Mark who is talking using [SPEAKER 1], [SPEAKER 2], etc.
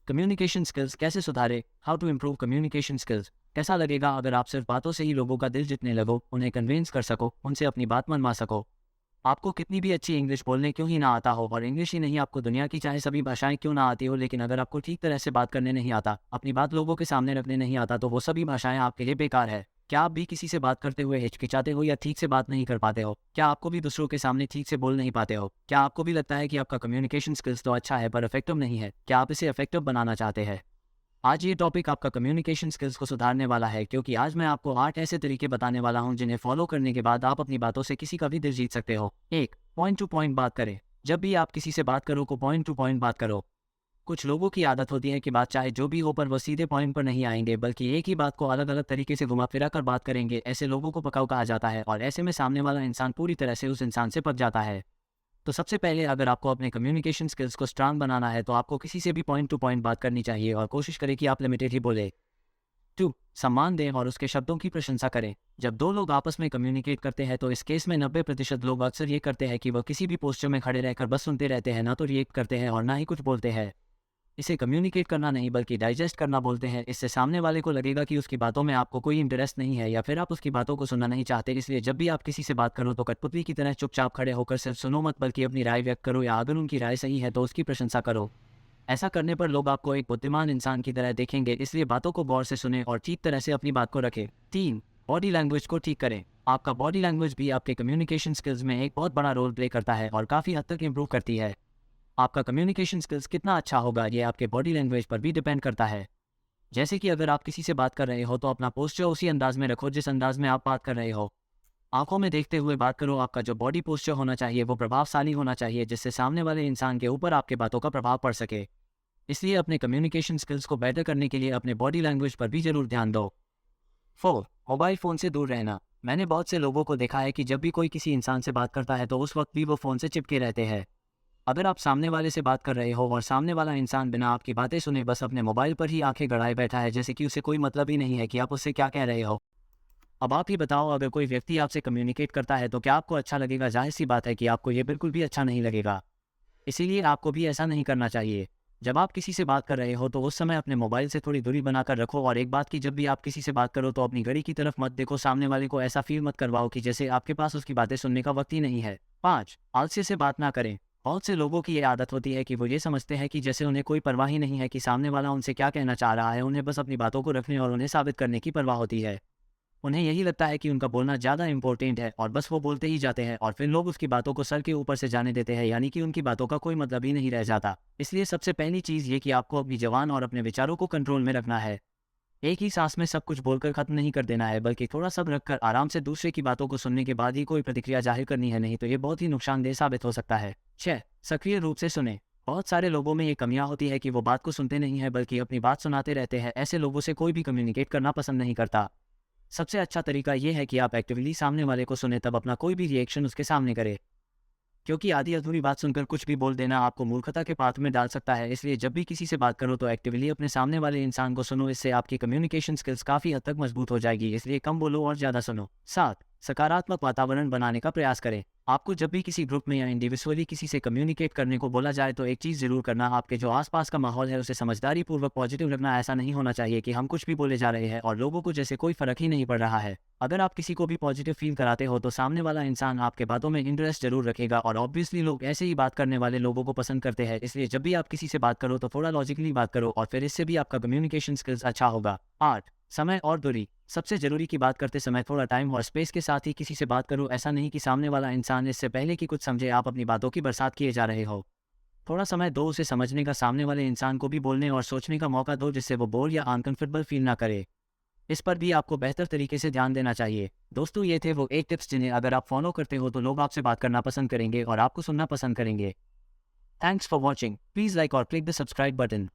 [SPEAKER 1] Communication skills कैसे सुधारे, how to improve communication skills. कैसा लगेगा अगर आप सिर्फ बातों से ही लोगों का दिल जीतने लगो, उन्हें कन्विंस कर सको, उनसे अपनी बात मनवा सको। आपको कितनी भी अच्छी इंग्लिश बोलने क्यों ही ना आता हो, और इंग्लिश ही नहीं आपको दुनिया की चाहे सभी भाषाएं क्यों ना आती हो, लेकिन अगर आपको ठीक तरह से बात करने नहीं आता, अपनी बात लोगों के सामने रखने नहीं आता, तो वो सभी भाषाएं आपके लिए बेकार है। क्या आप भी किसी से बात करते हुए हिचकिचाते हो या ठीक से बात नहीं कर पाते हो? क्या आपको भी दूसरों के सामने ठीक से बोल नहीं पाते हो? क्या आपको भी लगता है कि आपका कम्युनिकेशन स्किल्स तो अच्छा है पर इफेक्टिव नहीं है? क्या आप इसे इफेक्टिव बनाना चाहते हैं? आज ये टॉपिक आपका कम्युनिकेशन स्किल्स को सुधारने वाला है, क्योंकि आज मैं आपको 8 ऐसे तरीके बताने वाला हूं जिन्हें फॉलो करने के बाद आप अपनी बातों से किसी का भी दिल जीत सकते हो। 1. पॉइंट टू पॉइंट बात करें। जब भी आप किसी से बात करो को पॉइंट टू पॉइंट बात करो। कुछ लोगों की आदत होती है कि बात चाहे जो भी हो पर वो सीधे पॉइंट पर नहीं आएंगे, बल्कि एक ही बात को अलग अलग तरीके से घुमा फिरा कर बात करेंगे। ऐसे लोगों को पकाऊ कहा जाता है, और ऐसे में सामने वाला इंसान पूरी तरह से उस इंसान से पक जाता है। तो सबसे पहले अगर आपको अपने कम्युनिकेशन स्किल्स को स्ट्रांग बनाना है, तो आपको किसी से भी पॉइंट टू पॉइंट बात करनी चाहिए और कोशिश करें कि आप लिमिटेड ही बोले। 2. सम्मान दें और उसके शब्दों की प्रशंसा करें। जब दो लोग आपस में कम्युनिकेट करते हैं, तो इस केस में 90% लोग अक्सर ये करते हैं कि वह किसी भी पोस्चर में खड़े रहकर बस सुनते रहते हैं, ना तो रिएक्ट करते हैं और ना ही कुछ बोलते हैं। इसे कम्युनिकेट करना नहीं बल्कि डाइजेस्ट करना बोलते हैं। इससे सामने वाले को लगेगा कि उसकी बातों में आपको कोई इंटरेस्ट नहीं है, या फिर आप उसकी बातों को सुनना नहीं चाहते। इसलिए जब भी आप किसी से बात करो तो कठपुतली की तरह चुपचाप खड़े होकर सिर्फ सुनो मत, बल्कि अपनी राय व्यक्त करो, या अगर उनकी राय सही है तो उसकी प्रशंसा करो। ऐसा करने पर लोग आपको एक बुद्धिमान इंसान की तरह देखेंगे, इसलिए बातों को गौर से सुने और ठीक तरह से अपनी बात को रखें। 3. बॉडी लैंग्वेज को ठीक करें। आपका बॉडी लैंग्वेज भी आपके कम्युनिकेशन स्किल्स में एक बहुत बड़ा रोल प्ले करता है और काफ़ी हद तक इम्प्रूव करती है। आपका कम्युनिकेशन स्किल्स कितना अच्छा होगा ये आपके बॉडी लैंग्वेज पर भी डिपेंड करता है। जैसे कि अगर आप किसी से बात कर रहे हो तो अपना पोस्चर उसी अंदाज में रखो जिस अंदाज में आप बात कर रहे हो। आंखों में देखते हुए बात करो। आपका जो बॉडी पोस्चर होना चाहिए वो प्रभावशाली होना चाहिए, जिससे सामने वाले इंसान के ऊपर आपके बातों का प्रभाव पड़ सके। इसलिए अपने कम्युनिकेशन स्किल्स को बेटर करने के लिए अपने बॉडी लैंग्वेज पर भी जरूर ध्यान दो। 4. मोबाइल फ़ोन से दूर रहना। मैंने बहुत से लोगों को देखा है कि जब भी कोई किसी इंसान से बात करता है तो उस वक्त भी वो फ़ोन से चिपके रहते हैं। अगर आप सामने वाले से बात कर रहे हो और सामने वाला इंसान बिना आपकी बातें सुने बस अपने मोबाइल पर ही आंखें गड़ाए बैठा है, जैसे कि उसे कोई मतलब ही नहीं है कि आप उससे क्या कह रहे हो। अब आप ही बताओ, अगर कोई व्यक्ति आपसे कम्युनिकेट करता है तो क्या आपको अच्छा लगेगा? जाहिर सी बात है कि आपको ये बिल्कुल भी अच्छा नहीं लगेगा। इसीलिए आपको भी ऐसा नहीं करना चाहिए। जब आप किसी से बात कर रहे हो तो उस समय अपने मोबाइल से थोड़ी दूरी बनाकर रखो। और एक बात की, जब भी आप किसी से बात करो तो अपनी घड़ी की तरफ मत देखो। सामने वाले को ऐसा फील मत करवाओ कि जैसे आपके पास उसकी बातें सुनने का वक्त ही नहीं है। 5. आलस्य से बात ना करें। बहुत से लोगों की ये आदत होती है कि वो ये समझते हैं कि जैसे उन्हें कोई परवाह ही नहीं है कि सामने वाला उनसे क्या कहना चाह रहा है। उन्हें बस अपनी बातों को रखने और उन्हें साबित करने की परवाह होती है। उन्हें यही लगता है कि उनका बोलना ज़्यादा इंपॉर्टेंट है, और बस वो बोलते ही जाते हैं और फिर लोग उसकी बातों को सर के ऊपर से जाने देते हैं, यानी कि उनकी बातों का कोई मतलब ही नहीं रह जाता। इसलिए सबसे पहली चीज़ ये कि आपको अपनी ज़बान और अपने विचारों को कंट्रोल में रखना है। एक ही सांस में सब कुछ बोलकर खत्म नहीं कर देना है, बल्कि थोड़ा सब्र रखकर आराम से दूसरे की बातों को सुनने के बाद ही कोई प्रतिक्रिया जाहिर करनी है, नहीं तो ये बहुत ही नुकसानदेह साबित हो सकता है। 6. सक्रिय रूप से सुने। बहुत सारे लोगों में ये कमियां होती है कि वो बात को सुनते नहीं है बल्कि अपनी बात सुनाते रहते हैं। ऐसे लोगों से कोई भी कम्युनिकेट करना पसंद नहीं करता। सबसे अच्छा तरीका यह है कि आप एक्टिवली सामने वाले को सुने, तब अपना कोई भी रिएक्शन उसके सामने करें, क्योंकि आधी अधूरी बात सुनकर कुछ भी बोल देना आपको मूर्खता के पात्र में डाल सकता है। इसलिए जब भी किसी से बात करो तो एक्टिवली अपने सामने वाले इंसान को सुनो। इससे आपकी कम्युनिकेशन स्किल्स काफ़ी हद तक मजबूत हो जाएगी। इसलिए कम बोलो और ज़्यादा सुनो। 7. सकारात्मक वातावरण बनाने का प्रयास करें। आपको जब भी किसी ग्रुप में या इंडिविजुअली किसी से कम्युनिकेट करने को बोला जाए तो एक चीज़ जरूर करना, आपके जो आसपास का माहौल है उसे समझदारी पूर्वक पॉजिटिव रखना। ऐसा नहीं होना चाहिए कि हम कुछ भी बोले जा रहे हैं और लोगों को जैसे कोई फर्क ही नहीं पड़ रहा है। अगर आप किसी को भी पॉजिटिव फील कराते हो तो सामने वाला इंसान आपके बातों में इंटरेस्ट जरूर रखेगा, और ऑब्वियसली लोग ऐसे ही बात करने वाले लोगों को पसंद करते हैं। इसलिए जब भी आप किसी से बात करो तो थोड़ा लॉजिकली बात करो, और फिर इससे भी आपका कम्युनिकेशन स्किल्स अच्छा होगा। 8. समय और दूरी। सबसे जरूरी की बात करते समय थोड़ा टाइम और स्पेस के साथ ही किसी से बात करो। ऐसा नहीं कि सामने वाला इंसान इससे पहले कि कुछ समझे आप अपनी बातों की बरसात किए जा रहे हो। थोड़ा समय दो उसे समझने का, सामने वाले इंसान को भी बोलने और सोचने का मौका दो, जिससे वो बोर या अनकंफर्टेबल फील ना करे। इस पर भी आपको बेहतर तरीके से ध्यान देना चाहिए। दोस्तों, ये थे वो 8 टिप्स जिन्हें अगर आप फॉलो करते हो तो लोग आपसे बात करना पसंद करेंगे और आपको सुनना पसंद करेंगे। Thanks for watching. Please like और क्लिक द सब्सक्राइब बटन।